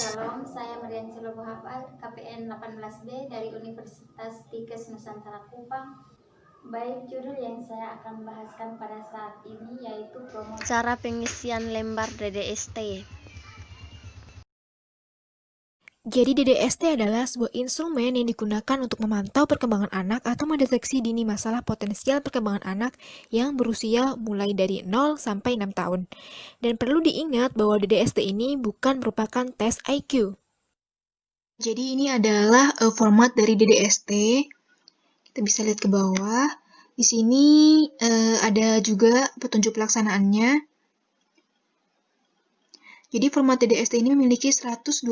Shalom, saya Marian Celobo Hafal, KPN 18B dari Universitas Tikes Nusantara Kupang. Baik, judul yang saya akan bahaskan pada saat ini yaitu cara pengisian lembar DDST. Jadi DDST adalah sebuah instrumen yang digunakan untuk memantau perkembangan anak atau mendeteksi dini masalah potensial perkembangan anak yang berusia mulai dari 0 sampai 6 tahun. Dan perlu diingat bahwa DDST ini bukan merupakan tes IQ. Jadi ini adalah format dari DDST. Kita bisa lihat ke bawah. Di sini ada juga petunjuk pelaksanaannya. Jadi format DDST ini memiliki 125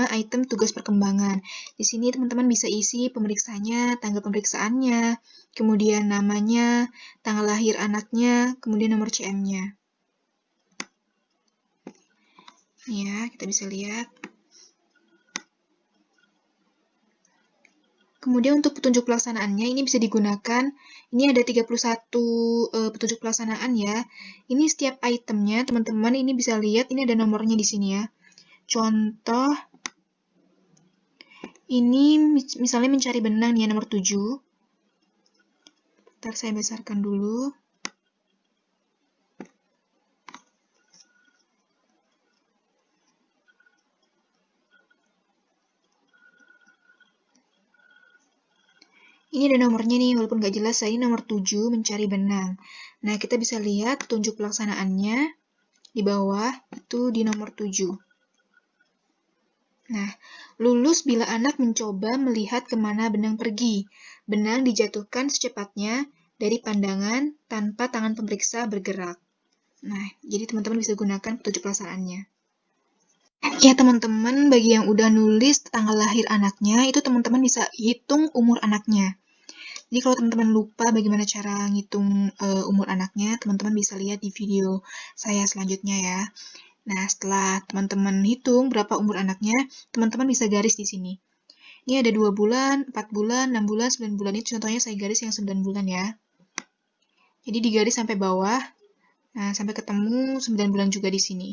item tugas perkembangan. Di sini teman-teman bisa isi pemeriksanya, tanggal pemeriksaannya, kemudian namanya, tanggal lahir anaknya, kemudian nomor CM-nya. Ya, kita bisa lihat. Kemudian untuk petunjuk pelaksanaannya ini bisa digunakan, ini ada 31 petunjuk pelaksanaan ya. Ini setiap itemnya, teman-teman ini bisa lihat, ini ada nomornya di sini ya. Contoh, ini misalnya mencari benang nih, nomor 7. Ntar saya besarkan dulu. Ini ada nomornya nih, walaupun nggak jelas, ini nomor 7, mencari benang. Nah, kita bisa lihat petunjuk pelaksanaannya di bawah, itu di nomor 7. Nah, lulus bila anak mencoba melihat kemana benang pergi. Benang dijatuhkan secepatnya dari pandangan tanpa tangan pemeriksa bergerak. Nah, jadi teman-teman bisa gunakan petunjuk pelaksanaannya. Ya, teman-teman, bagi yang udah nulis tanggal lahir anaknya, itu teman-teman bisa hitung umur anaknya. Jadi kalau teman-teman lupa bagaimana cara ngitung umur anaknya, teman-teman bisa lihat di video saya selanjutnya ya. Nah, setelah teman-teman hitung berapa umur anaknya, teman-teman bisa garis di sini. Ini ada 2 bulan, 4 bulan, 6 bulan, 9 bulan. Ini contohnya saya garis yang 9 bulan ya. Jadi digaris sampai bawah. Nah, sampai ketemu 9 bulan juga di sini.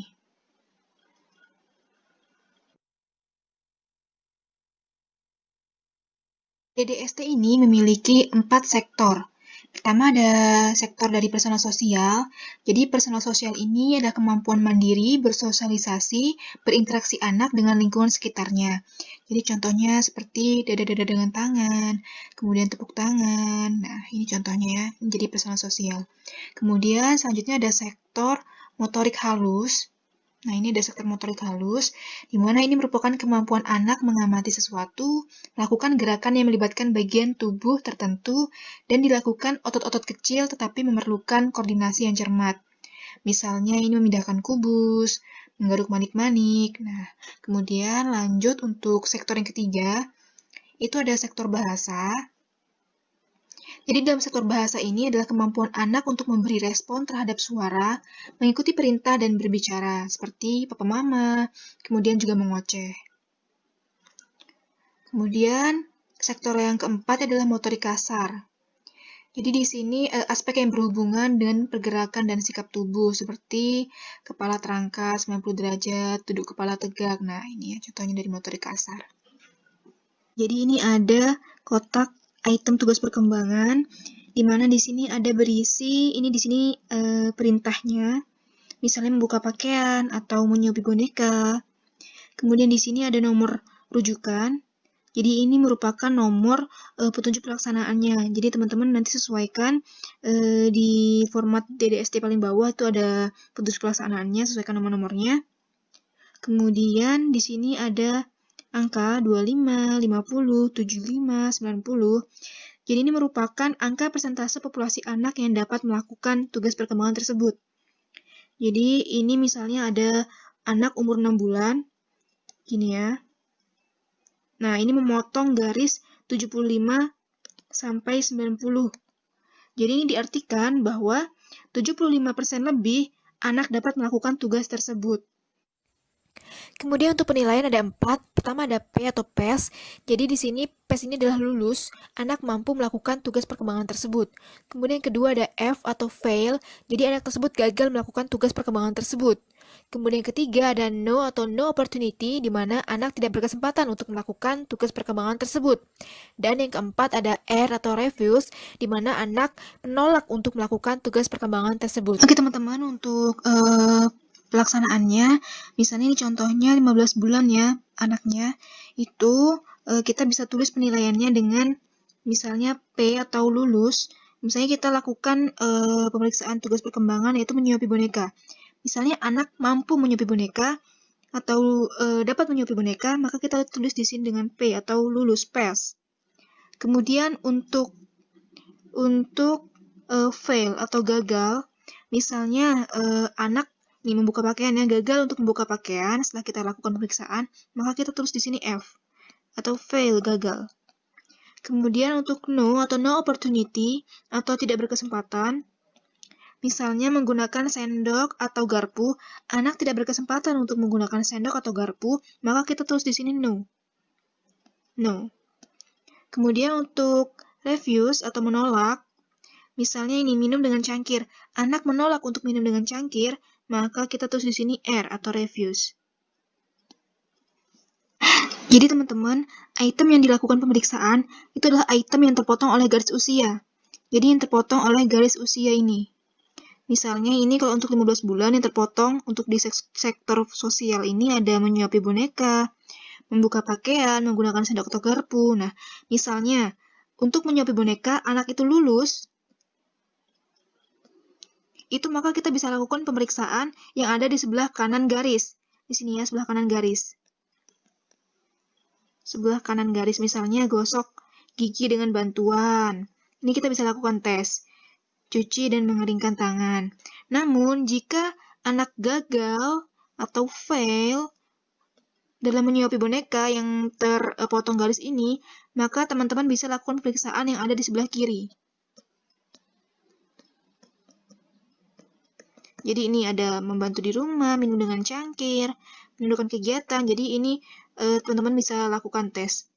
DDST ini memiliki 4 sektor. Pertama ada sektor dari personal sosial. Jadi personal sosial ini adalah kemampuan mandiri, bersosialisasi, berinteraksi anak dengan lingkungan sekitarnya. Jadi contohnya seperti dada-dada dengan tangan, kemudian tepuk tangan. Nah, ini contohnya ya, menjadi personal sosial. Kemudian selanjutnya ada sektor motorik halus. Nah, ini ada sektor motorik halus, di mana ini merupakan kemampuan anak mengamati sesuatu, melakukan gerakan yang melibatkan bagian tubuh tertentu, dan dilakukan otot-otot kecil tetapi memerlukan koordinasi yang cermat. Misalnya ini memindahkan kubus, menggaruk manik-manik. Nah, kemudian lanjut untuk sektor yang ketiga, itu ada sektor bahasa. Jadi dalam sektor bahasa ini adalah kemampuan anak untuk memberi respon terhadap suara, mengikuti perintah dan berbicara, seperti papa mama, kemudian juga mengoceh. Kemudian sektor yang keempat adalah motorik kasar. Jadi di sini aspek yang berhubungan dengan pergerakan dan sikap tubuh, seperti kepala terangkat 90 derajat, duduk kepala tegak. Nah, ini ya contohnya dari motorik kasar. Jadi ini ada kotak item tugas perkembangan, di mana di sini ada berisi, ini di sini perintahnya, misalnya membuka pakaian atau menyuapi boneka. Kemudian di sini ada nomor rujukan, jadi ini merupakan nomor petunjuk pelaksanaannya. Jadi teman-teman nanti sesuaikan di format DDST paling bawah itu ada petunjuk pelaksanaannya, sesuaikan nomor-nomornya. Kemudian di sini ada angka 25, 50, 75, 90. Jadi ini merupakan angka persentase populasi anak yang dapat melakukan tugas perkembangan tersebut. Jadi ini misalnya ada anak umur 6 bulan, gini ya. Nah, ini memotong garis 75 sampai 90. Jadi ini diartikan bahwa 75% lebih anak dapat melakukan tugas tersebut. Kemudian untuk penilaian ada 4. Pertama ada P atau PES. Jadi di sini PES ini adalah lulus, anak mampu melakukan tugas perkembangan tersebut. Kemudian yang kedua ada F atau fail. Jadi anak tersebut gagal melakukan tugas perkembangan tersebut. Kemudian yang ketiga ada no atau no opportunity, di mana anak tidak berkesempatan untuk melakukan tugas perkembangan tersebut. Dan yang keempat ada R atau refuse, di mana anak menolak untuk melakukan tugas perkembangan tersebut. Oke teman-teman, untuk pelaksanaannya, misalnya ini contohnya 15 bulan ya anaknya, itu kita bisa tulis penilaiannya dengan misalnya P atau lulus. Misalnya kita lakukan pemeriksaan tugas perkembangan yaitu menyuapi boneka. Misalnya anak mampu menyuapi boneka atau dapat menyuapi boneka, maka kita tulis di sini dengan P atau lulus PES. Kemudian untuk fail atau gagal, misalnya anak ini membuka pakaiannya, gagal untuk membuka pakaian setelah kita lakukan pemeriksaan, maka kita tulis di sini F atau fail, gagal. Kemudian untuk no atau no opportunity atau tidak berkesempatan, misalnya menggunakan sendok atau garpu, anak tidak berkesempatan untuk menggunakan sendok atau garpu, maka kita tulis di sini no. No. Kemudian untuk refuse atau menolak, misalnya ini minum dengan cangkir, anak menolak untuk minum dengan cangkir, maka kita tulis di sini R atau refuse. Jadi teman-teman, item yang dilakukan pemeriksaan itu adalah item yang terpotong oleh garis usia. Jadi yang terpotong oleh garis usia ini. Misalnya ini kalau untuk 15 bulan yang terpotong untuk di sektor sosial ini ada menyuapi boneka, membuka pakaian, menggunakan sendok atau garpu. Nah, misalnya untuk menyuapi boneka, anak itu lulus, itu maka kita bisa lakukan pemeriksaan yang ada di sebelah kanan garis. Di sini ya, sebelah kanan garis. Sebelah kanan garis misalnya gosok gigi dengan bantuan. Ini kita bisa lakukan tes. Cuci dan mengeringkan tangan. Namun, jika anak gagal atau fail dalam menyuapi boneka yang terpotong garis ini, maka teman-teman bisa lakukan pemeriksaan yang ada di sebelah kiri. Jadi ini ada membantu di rumah, minum dengan cangkir, menunjukkan kegiatan. Jadi ini teman-teman bisa lakukan tes.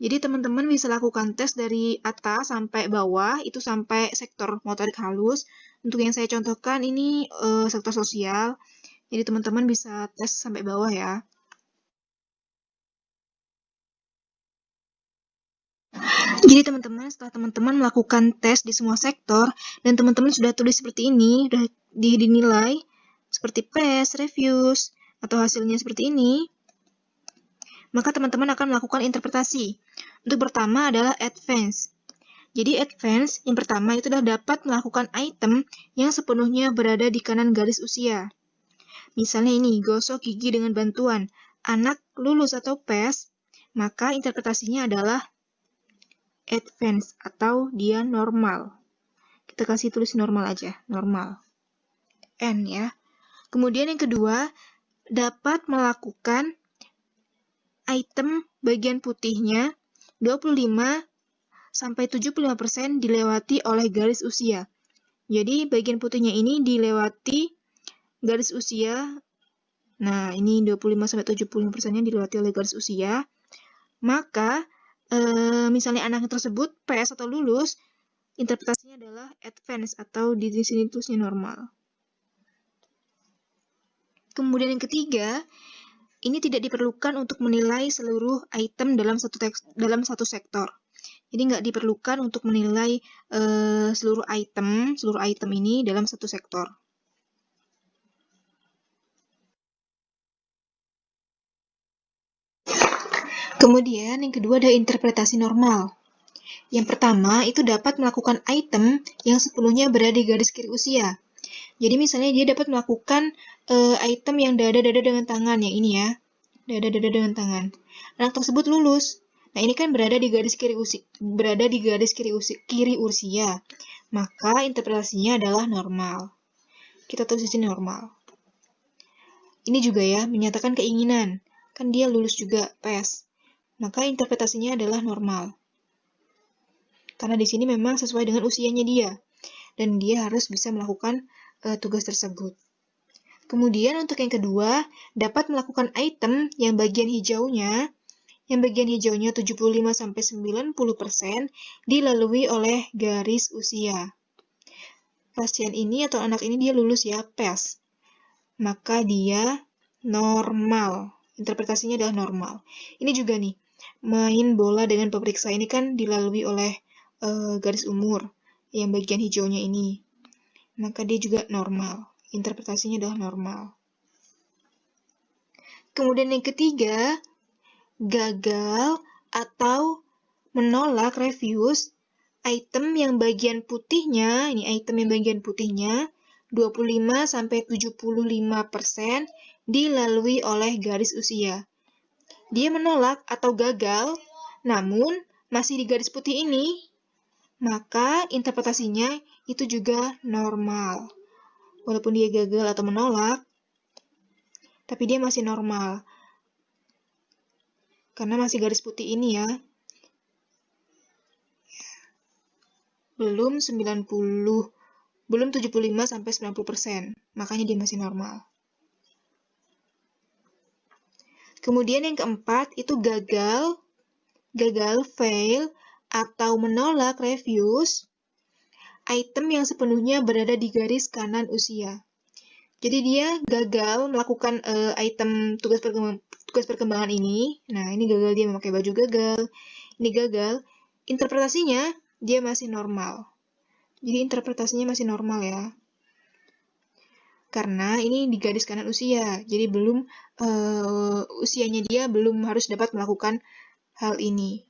Jadi teman-teman bisa lakukan tes dari atas sampai bawah, itu sampai sektor motorik halus. Untuk yang saya contohkan ini sektor sosial. Jadi teman-teman bisa tes sampai bawah ya. Jadi teman-teman, setelah teman-teman melakukan tes di semua sektor, dan teman-teman sudah tulis seperti ini, sudah dinilai, seperti PES, refuse, atau hasilnya seperti ini, maka teman-teman akan melakukan interpretasi. Untuk pertama adalah advance. Jadi advance, yang pertama itu adalah dapat melakukan item yang sepenuhnya berada di kanan garis usia. Misalnya ini, gosok gigi dengan bantuan. Anak lulus atau PES, maka interpretasinya adalah advance atau dia normal. Kita kasih tulis normal aja, normal. N ya. Kemudian yang kedua, dapat melakukan item bagian putihnya 25 sampai 75% dilewati oleh garis usia. Jadi bagian putihnya ini dilewati garis usia. Nah, ini 25 sampai 75%-nya dilewati oleh garis usia. Maka misalnya anak tersebut PS atau lulus, interpretasinya adalah advance atau di sini tulisnya normal. Kemudian yang ketiga, ini tidak diperlukan untuk menilai seluruh item dalam satu sektor. Jadi nggak diperlukan untuk menilai seluruh item ini dalam satu sektor. Kemudian yang kedua ada interpretasi normal. Yang pertama itu dapat melakukan item yang sepenuhnya berada di garis kiri usia. Jadi misalnya dia dapat melakukan item yang dada-dada dengan tangan, yang ini ya, dada-dada dengan tangan. Anak tersebut lulus. Nah ini kan berada di garis kiri usia, maka interpretasinya adalah normal. Kita tulis di sini normal. Ini juga ya menyatakan keinginan, kan dia lulus juga PES. Maka interpretasinya adalah normal. Karena di sini memang sesuai dengan usianya dia. Dan dia harus bisa melakukan tugas tersebut. Kemudian untuk yang kedua, dapat melakukan item yang bagian hijaunya 75-90% dilalui oleh garis usia. Pasien ini atau anak ini dia lulus ya, PES. Maka dia normal. Interpretasinya adalah normal. Ini juga nih, main bola dengan pemeriksa ini kan dilalui oleh garis umur yang bagian hijaunya ini. Maka dia juga normal. Interpretasinya adalah normal. Kemudian yang ketiga, gagal atau menolak refuse item yang bagian putihnya, ini item yang bagian putihnya 25-75% dilalui oleh garis usia. Dia menolak atau gagal, namun masih di garis putih ini, maka interpretasinya itu juga normal. Walaupun dia gagal atau menolak, tapi dia masih normal. Karena masih garis putih ini ya. Belum 75-90%. Makanya dia masih normal. Kemudian yang keempat itu gagal, fail, atau menolak refuse item yang sepenuhnya berada di garis kanan usia. Jadi dia gagal melakukan item tugas perkembangan ini. Nah, ini gagal, dia memakai baju gagal. Ini gagal. Interpretasinya dia masih normal. Jadi interpretasinya masih normal ya. Karena ini di garis kanan usia. Jadi belum usianya dia belum harus dapat melakukan hal ini.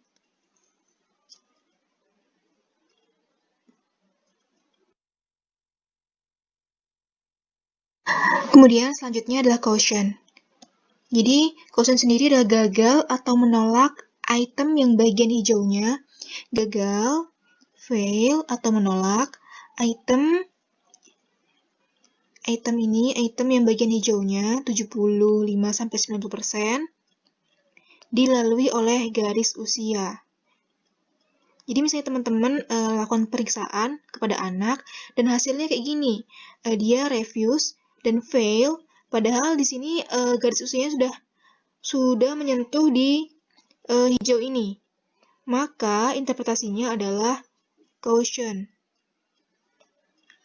Kemudian selanjutnya adalah caution. Jadi caution sendiri adalah gagal atau menolak item yang bagian hijaunya. Gagal, fail, atau menolak item yang bagian hijaunya 75-90% dilalui oleh garis usia. Jadi misalnya teman-teman lakukan periksaan kepada anak dan hasilnya kayak gini. Dia refuse dan fail, padahal di sini garis usianya sudah menyentuh di hijau ini. Maka interpretasinya adalah caution.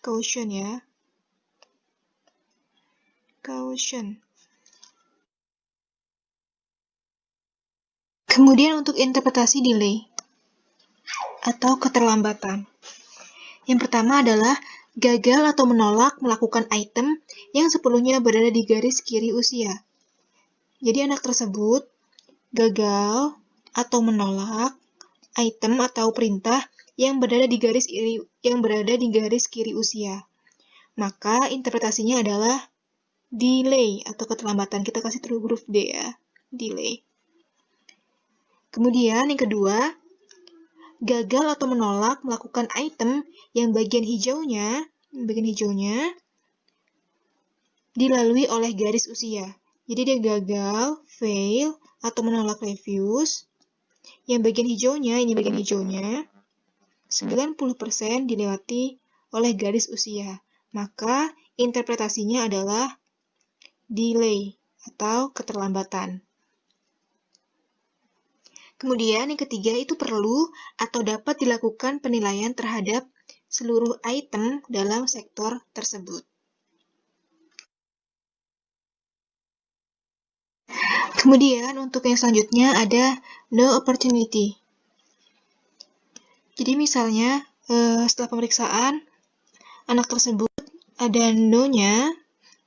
Caution ya. Caution. Kemudian untuk interpretasi delay atau keterlambatan. Yang pertama adalah gagal atau menolak melakukan item yang sepenuhnya berada di garis kiri usia. Jadi anak tersebut gagal atau menolak item atau perintah yang berada di garis kiri usia. Maka interpretasinya adalah delay atau keterlambatan. Kita kasih huruf D ya, delay. Kemudian yang kedua, gagal atau menolak melakukan item yang bagian hijaunya dilalui oleh garis usia. Jadi dia gagal, fail, atau menolak refuse. Yang bagian hijaunya, 90% dilewati oleh garis usia. Maka interpretasinya adalah delay atau keterlambatan. Kemudian yang ketiga itu perlu atau dapat dilakukan penilaian terhadap seluruh item dalam sektor tersebut. Kemudian untuk yang selanjutnya ada no opportunity. Jadi misalnya setelah pemeriksaan anak tersebut ada no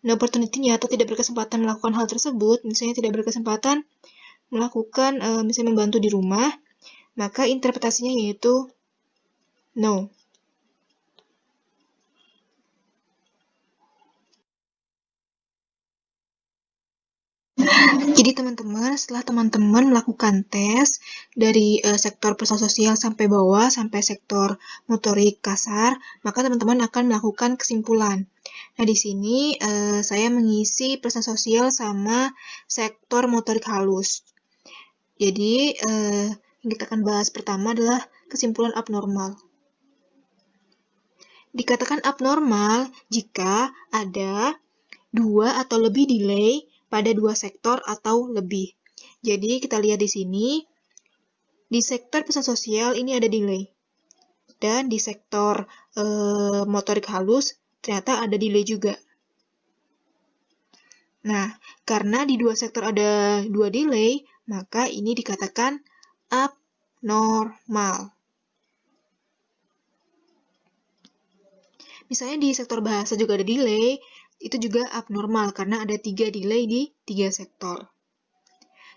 opportunity-nya atau tidak berkesempatan melakukan hal tersebut, misalnya tidak berkesempatan melakukan misalnya membantu di rumah, maka interpretasinya yaitu no. Jadi teman-teman, setelah teman-teman melakukan tes dari sektor personal sosial sampai bawah, sampai sektor motorik kasar, maka teman-teman akan melakukan kesimpulan. Nah, di sini saya mengisi personal sosial sama sektor motorik halus. Jadi, yang kita akan bahas pertama adalah kesimpulan abnormal. Dikatakan abnormal jika ada 2 atau lebih delay pada 2 sektor atau lebih. Jadi kita lihat di sini, di sektor pesan sosial ini ada delay. Dan di sektor motorik halus ternyata ada delay juga. Nah, karena di 2 sektor ada 2 delay, maka ini dikatakan abnormal. Misalnya di sektor bahasa juga ada delay, itu juga abnormal karena ada 3 delay di 3 sektor.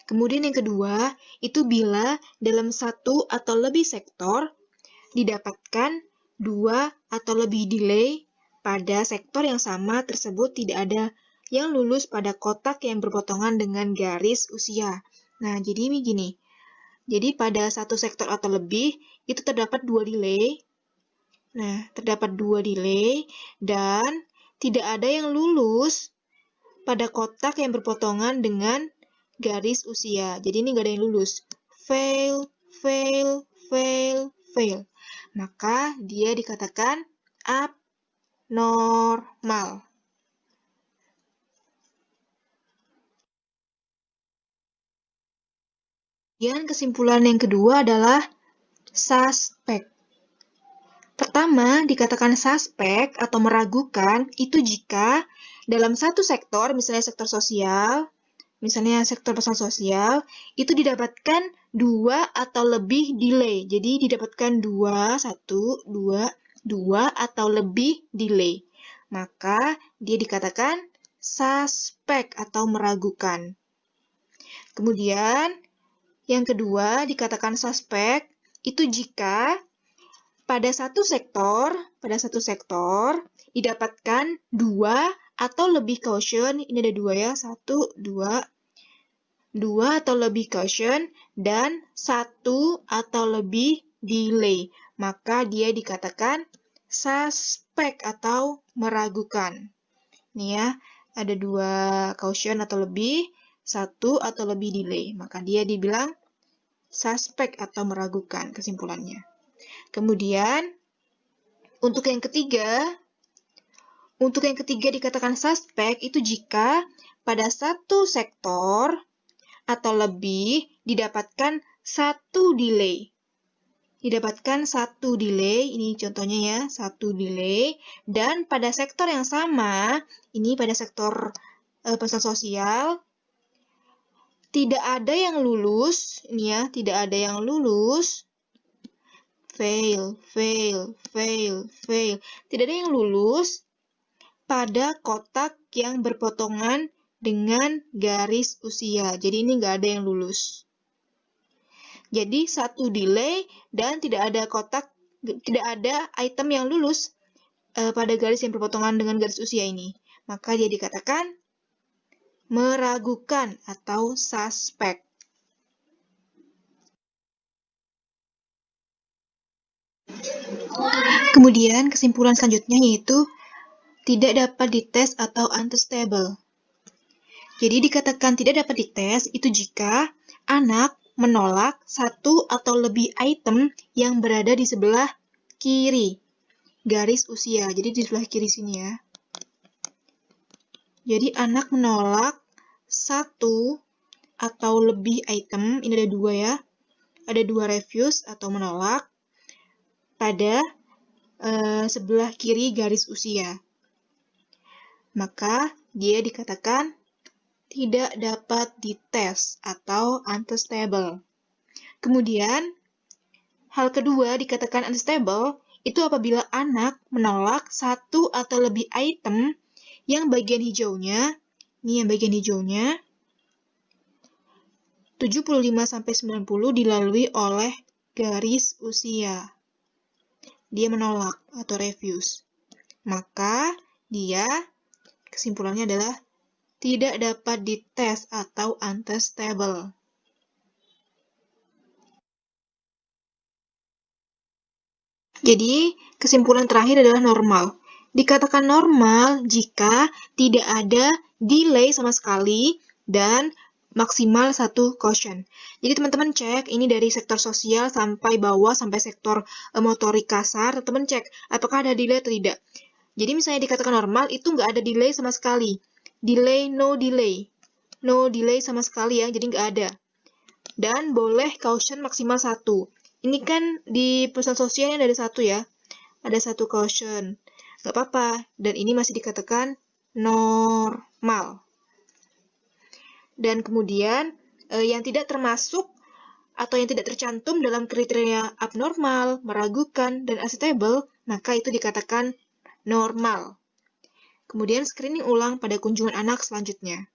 Kemudian yang kedua, itu bila dalam 1 atau lebih sektor didapatkan 2 atau lebih delay pada sektor yang sama tersebut tidak ada yang lulus pada kotak yang berpotongan dengan garis usia. Nah, jadi ini gini. Jadi pada satu sektor atau lebih itu terdapat 2 delay. Nah, terdapat 2 delay dan tidak ada yang lulus pada kotak yang berpotongan dengan garis usia. Jadi ini nggak ada yang lulus. Fail, fail, fail, fail. Maka dia dikatakan abnormal. Kemudian kesimpulan yang kedua adalah suspek. Pertama, dikatakan suspek atau meragukan itu jika dalam satu sektor, misalnya sektor sosial, misalnya sektor pesan sosial, itu didapatkan 2 atau lebih delay. Jadi didapatkan 2 atau lebih delay. Maka dia dikatakan suspek atau meragukan. Kemudian yang kedua dikatakan suspek itu jika pada satu sektor didapatkan 2 atau lebih caution, ini ada 2 ya, 1, 2 atau lebih caution dan 1 atau lebih delay. Maka dia dikatakan suspek atau meragukan. Ini ya, ada 2 caution atau lebih, 1 atau lebih delay. Maka dia dibilang suspek atau meragukan kesimpulannya. Kemudian, untuk yang ketiga dikatakan suspek itu jika pada satu sektor atau lebih didapatkan 1 delay. Didapatkan 1 delay, ini contohnya ya, 1 delay. Dan pada sektor yang sama, ini pada sektor pesan sosial, tidak ada yang lulus, ini ya, tidak ada yang lulus. Fail, fail, fail, fail. Tidak ada yang lulus pada kotak yang berpotongan dengan garis usia. Jadi ini nggak ada yang lulus. Jadi 1 delay dan tidak ada item yang lulus pada garis yang berpotongan dengan garis usia ini. Maka dia dikatakan meragukan atau suspek. Kemudian kesimpulan selanjutnya yaitu tidak dapat dites atau unstable. Jadi dikatakan tidak dapat dites itu jika anak menolak 1 atau lebih item yang berada di sebelah kiri garis usia. Jadi di sebelah kiri sini ya. Jadi anak menolak 1 atau lebih item, ini ada 2 ya. Ada 2 refuse atau menolak pada sebelah kiri garis usia. Maka dia dikatakan tidak dapat dites atau unstable. Kemudian, hal kedua dikatakan unstable itu apabila anak menolak 1 atau lebih item yang bagian hijaunya, ini yang bagian hijaunya, 75-90 dilalui oleh garis usia. Dia menolak atau refuse. Maka dia kesimpulannya adalah tidak dapat dites atau unstable. Jadi, kesimpulan terakhir adalah normal. Dikatakan normal jika tidak ada delay sama sekali dan maksimal 1 caution. Jadi teman-teman cek ini dari sektor sosial sampai bawah sampai sektor motorik kasar. Teman-teman cek apakah ada delay atau tidak. Jadi misalnya dikatakan normal itu nggak ada delay sama sekali. delay, no delay. No delay sama sekali ya, jadi nggak ada. Dan boleh caution maksimal 1. Ini kan di perusahaan sosial ini ada 1 ya. Ada 1 caution. Nggak apa-apa. Dan ini masih dikatakan normal. Dan kemudian yang tidak termasuk atau yang tidak tercantum dalam kriteria abnormal, meragukan, dan unstable, maka itu dikatakan normal. Kemudian screening ulang pada kunjungan anak selanjutnya.